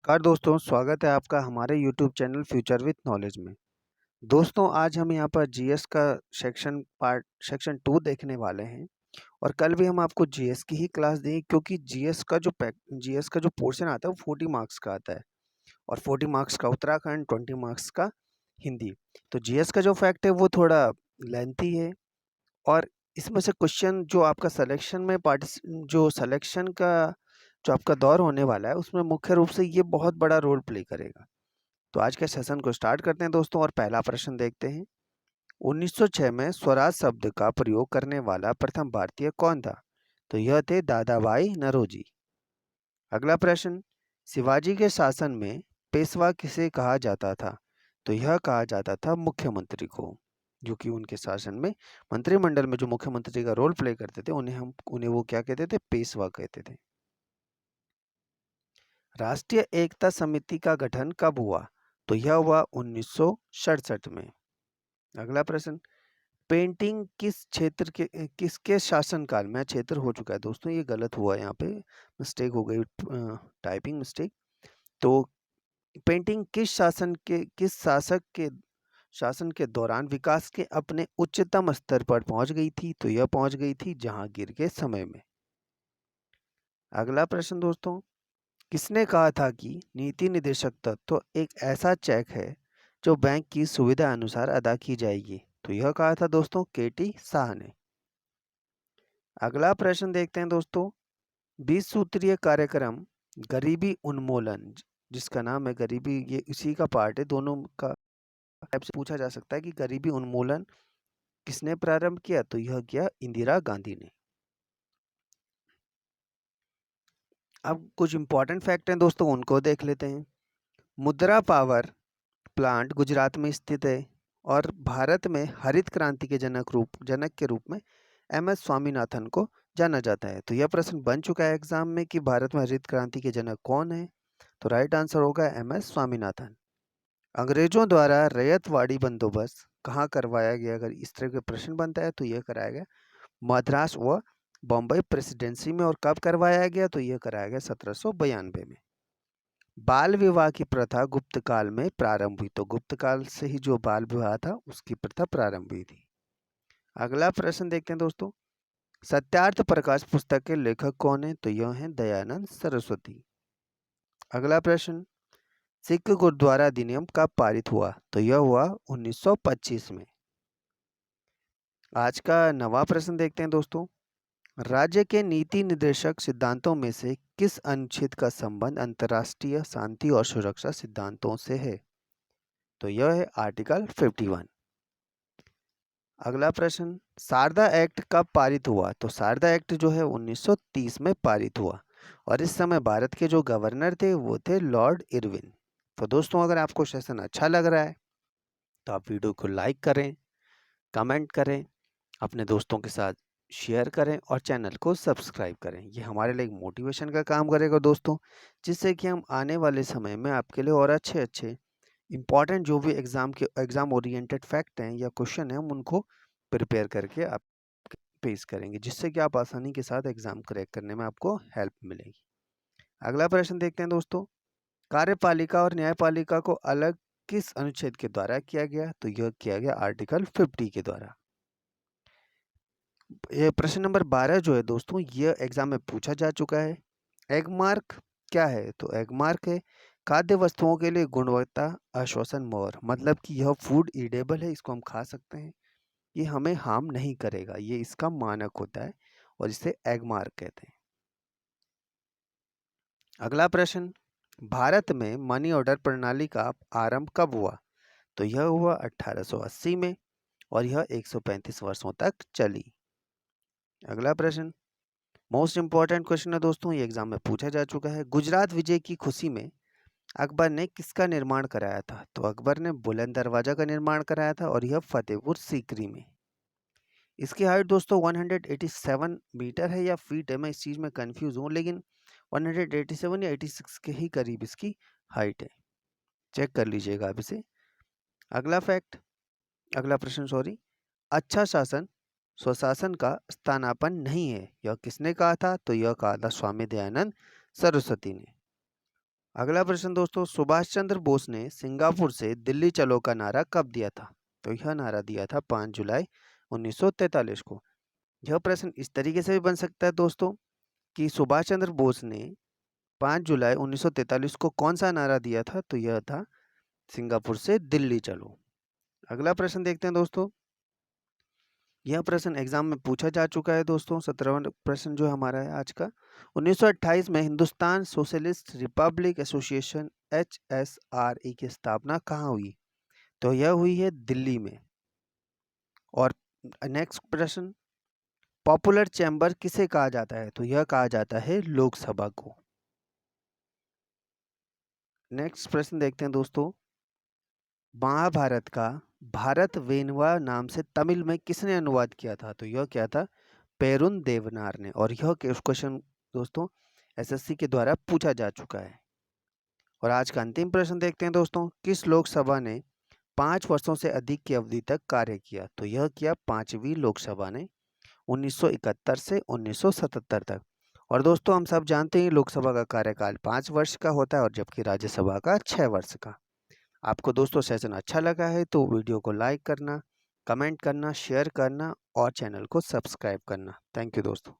नमस्कार दोस्तों, स्वागत है आपका हमारे YouTube channel future with knowledge में। दोस्तों, आज हम यहाँ पर जीएस का सेक्शन 2 देखने वाले हैं और कल भी हम आपको जीएस की ही क्लास दें क्योंकि जीएस का जो पोर्शन आता है वो 40 मार्क्स का आता है और 40 मार्क्स का उत्तराखंड, 20 मार्क्स का हिंदी। तो जीएस का जो फैक्ट है वो थोड़ा लेंथी है और इसमें से क्वेश्चन जो आपका सिलेक्शन में पार्टिस जो सिलेक्शन का जो आपका दौर होने वाला है उसमें मुख्य रूप से ये बहुत बड़ा रोल प्ले करेगा। तो आज के सेशन को स्टार्ट करते हैं दोस्तों और पहला प्रश्न देखते हैं। 1906 में स्वराज शब्द का प्रयोग करने वाला प्रथम भारतीय कौन था? तो यह थे दादाभाई नौरोजी। अगला प्रश्न, शिवाजी के शासन में पेशवा किसे कहा जाता था? तो यह कहा जाता था मुख्यमंत्री को, जो कि उनके शासन में मंत्रिमंडल में जो मुख्यमंत्री का रोल प्ले करते थे उन्हें वो क्या कहते थे? पेशवा कहते थे। राष्ट्रीय एकता समिति का गठन कब हुआ? तो यह हुआ 1967 में। अगला प्रश्न, पेंटिंग किसके शासनकाल में? क्षेत्र हो चुका है दोस्तों, ये गलत हुआ, यहाँ पे मिस्टेक हो गई, टाइपिंग मिस्टेक। तो पेंटिंग किस शासक के शासन के दौरान विकास के अपने उच्चतम स्तर पर पहुंच गई थी? तो यह पहुंच गई थी जहांगीर के समय में। अगला प्रश्न दोस्तों, किसने कहा था कि नीति निर्देशक तत्व एक ऐसा चेक है जो बैंक की सुविधा अनुसार अदा की जाएगी? तो यह कहा था दोस्तों केटी शाह ने। अगला प्रश्न देखते हैं दोस्तों, 20 सूत्रीय कार्यक्रम गरीबी उन्मूलन, जिसका नाम है गरीबी, ये इसी का पार्ट है, दोनों का टाइप से पूछा जा सकता है कि गरीबी उन्मूलन किसने प्रारंभ किया? तो यह किया इंदिरा गांधी ने। अब कुछ इंपॉर्टेंट फैक्ट हैं दोस्तों, उनको देख लेते हैं। मुद्रा पावर प्लांट गुजरात में स्थित है और भारत में हरित क्रांति के जनक के रूप में एमएस स्वामीनाथन को जाना जाता है। तो यह प्रश्न बन चुका है एग्जाम में कि भारत में हरित क्रांति के जनक कौन है? तो राइट आंसर होगा एमएस स्वामीनाथन। अंग्रेजों द्वारा रैयतवाड़ी बंदोबस्त कहाँ करवाया गया? अगर इस तरह के प्रश्न बनता है तो यह कराया गया मद्रास व बॉम्बे प्रेसिडेंसी में। और कब करवाया गया? तो यह कराया गया 1792 में। बाल विवाह की प्रथा गुप्त काल में प्रारंभ हुई। तो गुप्त काल से ही जो बाल विवाह था उसकी प्रथा प्रारंभ हुई थी। अगला प्रश्न देखते हैं दोस्तों, सत्यार्थ प्रकाश पुस्तक के लेखक कौन है? तो यह है दयानंद सरस्वती। अगला प्रश्न, सिख गुरुद्वारा अधिनियम कब पारित हुआ? तो यह हुआ 1925 में। आज का नवा प्रश्न देखते हैं दोस्तों, राज्य के नीति निर्देशक सिद्धांतों में से किस अनुच्छेद का संबंध अंतर्राष्ट्रीय शांति और सुरक्षा सिद्धांतों से है? तो यह है आर्टिकल 51। अगला प्रश्न, शारदा एक्ट कब पारित हुआ? तो शारदा एक्ट जो है 1930 में पारित हुआ और इस समय भारत के जो गवर्नर थे वो थे लॉर्ड इरविन। तो दोस्तों, अगर आपको सेशन अच्छा लग रहा है तो आप वीडियो को लाइक करें, कमेंट करें, अपने दोस्तों के साथ शेयर करें और चैनल को सब्सक्राइब करें। ये हमारे लिए एक मोटिवेशन का काम करेगा दोस्तों, जिससे कि हम आने वाले समय में आपके लिए और अच्छे अच्छे इम्पॉर्टेंट जो भी एग्ज़ाम ओरिएंटेड फैक्ट हैं या क्वेश्चन हैं हम उनको प्रिपेयर करके आप पेश करेंगे, जिससे कि आप आसानी के साथ एग्ज़ाम क्रैक करने में आपको हेल्प मिलेगी। अगला प्रश्न देखते हैं दोस्तों, कार्यपालिका और न्यायपालिका को अलग किस अनुच्छेद के द्वारा किया गया? तो यह किया गया आर्टिकल 50 के द्वारा। ये प्रश्न नंबर 12 जो है दोस्तों, यह एग्जाम में पूछा जा चुका है। एगमार्क क्या है? तो एगमार्क है खाद्य वस्तुओं के लिए गुणवत्ता आश्वासन मोहर, मतलब कि यह फूड ईडेबल है, इसको हम खा सकते हैं, ये हमें हार्म नहीं करेगा, ये इसका मानक होता है और इसे एगमार्क कहते हैं। अगला प्रश्न, भारत में मनी ऑर्डर प्रणाली का आरंभ कब हुआ? तो यह हुआ 1880 में और यह 135 वर्षों तक चली। अगला प्रश्न, मोस्ट इंपॉर्टेंट क्वेश्चन है दोस्तों, ये एग्जाम में पूछा जा चुका है। गुजरात विजय की खुशी में अकबर ने किसका निर्माण कराया था? तो अकबर ने बुलंद दरवाजा का निर्माण कराया था और यह फतेहपुर सीकरी में। इसकी हाइट दोस्तों 187 मीटर है या फीट है, मैं इस चीज़ में कंफ्यूज हूँ, लेकिन 187 या 86 के ही करीब इसकी हाइट है, चेक कर लीजिएगा आप इसे। अगला प्रश्न सॉरी, अच्छा शासन स्वशासन का स्थानापन नहीं है, यह किसने कहा था? तो यह कहा था स्वामी दयानंद सरस्वती ने। अगला प्रश्न दोस्तों, सुभाष चंद्र बोस ने सिंगापुर से दिल्ली चलो का नारा कब दिया था? तो यह नारा दिया था 5 जुलाई 1943 को। यह प्रश्न इस तरीके से भी बन सकता है दोस्तों कि सुभाष चंद्र बोस ने 5 जुलाई 1943 को कौन सा नारा दिया था? तो यह था सिंगापुर से दिल्ली चलो। अगला प्रश्न देखते हैं दोस्तों। यह प्रश्न एग्जाम में पूछा जा चुका है दोस्तों। 17वां प्रश्न जो हमारा है आज का, 1928 में Hindustan socialist Republic association HSRE की स्थापना कहाँ हुई? तो यह हुई है दिल्ली में। और नेक्स्ट प्रश्न, पॉपुलर चैम्बर किसे कहा जाता है? तो यह कहा जाता है लोकसभा को। नेक्स्ट प्रश्न देखते हैं दोस्तों, महाभारत का भारत वेनवा नाम से तमिल में किसने अनुवाद किया था? तो यह क्या था? पेरुन देवनार ने। और यह क्वेश्चन दोस्तों एसएससी के द्वारा पूछा जा चुका है। और आज का अंतिम प्रश्न देखते हैं दोस्तों, किस लोकसभा ने 5 वर्षों से अधिक की अवधि तक कार्य किया? तो यह किया 5वीं लोकसभा ने 1971 से 1977 तक। और दोस्तों हम सब जानते हैं लोकसभा का कार्यकाल 5 वर्ष का होता है और जबकि राज्यसभा का 6 वर्ष का। आपको दोस्तों सेशन अच्छा लगा है तो वीडियो को लाइक करना, कमेंट करना, शेयर करना और चैनल को सब्सक्राइब करना। थैंक यू दोस्तों।